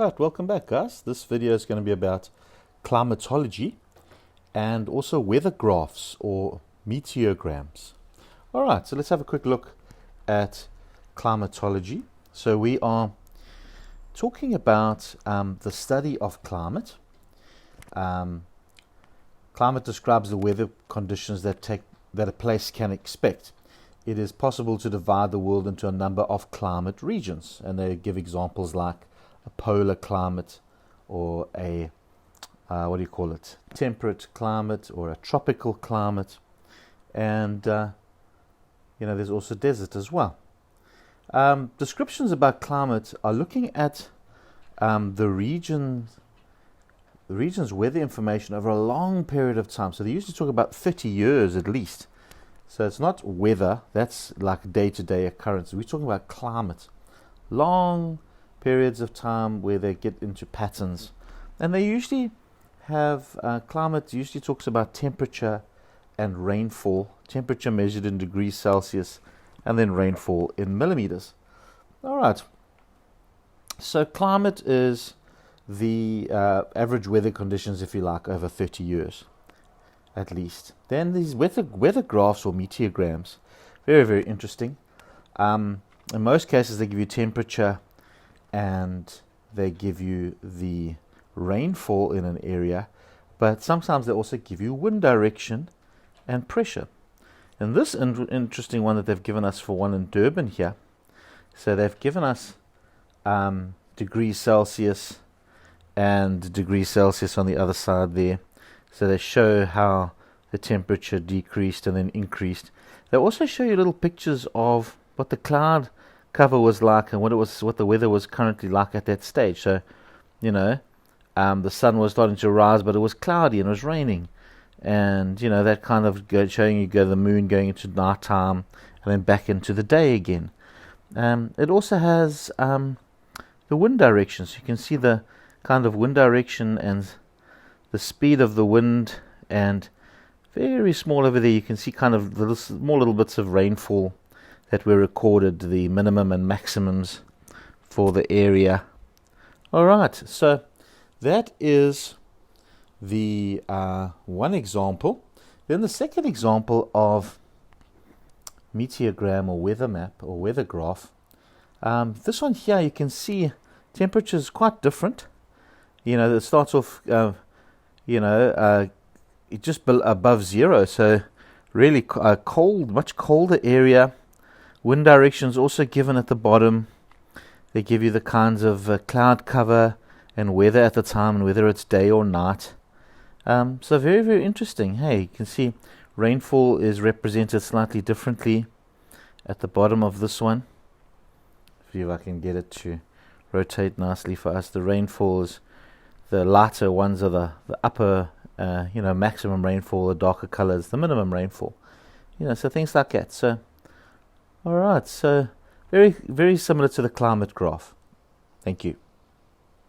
Right, welcome back, guys. This video is going to be about climatology and also weather graphs or meteograms. All right, so let's have a quick look at climatology. So we are talking about the study of climate. Climate describes the weather conditions that a place can expect. It is possible to divide the world into a number of climate regions, and they give examples like a polar climate or a temperate climate or a tropical climate, and there's also desert as well. Descriptions about climate are looking at the region's weather information over a long period of time. So they usually talk about 30 years at least. So it's not weather, that's like day-to-day occurrence. We're talking about climate. Long periods of time where they get into patterns. And they usually have, climate usually talks about temperature and rainfall. Temperature measured in degrees Celsius and then rainfall in millimeters. All right. So climate is the average weather conditions, if you like, over 30 years at least. Then these weather graphs or meteograms, very, very interesting. In most cases, they give you temperature and they give you the rainfall in an area, but sometimes they also give you wind direction and pressure. And this interesting one that they've given us for one in Durban here, so they've given us degrees Celsius and degrees Celsius on the other side there. So they show how the temperature decreased and then increased. They also show you little pictures of what the cloud cover was like and what the weather was currently like at that stage. So, the sun was starting to rise, but it was cloudy and it was raining, and that kind of showing you the moon going into nighttime and then back into the day again. It also has the wind direction, so you can see the kind of wind direction and the speed of the wind, and very small over there you can see kind of little bits of rainfall that were recorded, the minimum and maximums for the area. All right, so that is the one example. Then the second example of meteogram or weather map or weather graph. This one here, you can see temperature is quite different. It starts off just above zero, so really cold, much colder area. Wind directions also given at the bottom. They give you the kinds of cloud cover and weather at the time, and whether it's day or night. So very, very interesting. Hey, you can see rainfall is represented slightly differently at the bottom of this one. See if I can get it to rotate nicely for us. The rainfall is, the lighter ones are the upper, maximum rainfall. The darker colors, the minimum rainfall. So things like that. So, all right. So very, very similar to the climate graph. Thank you.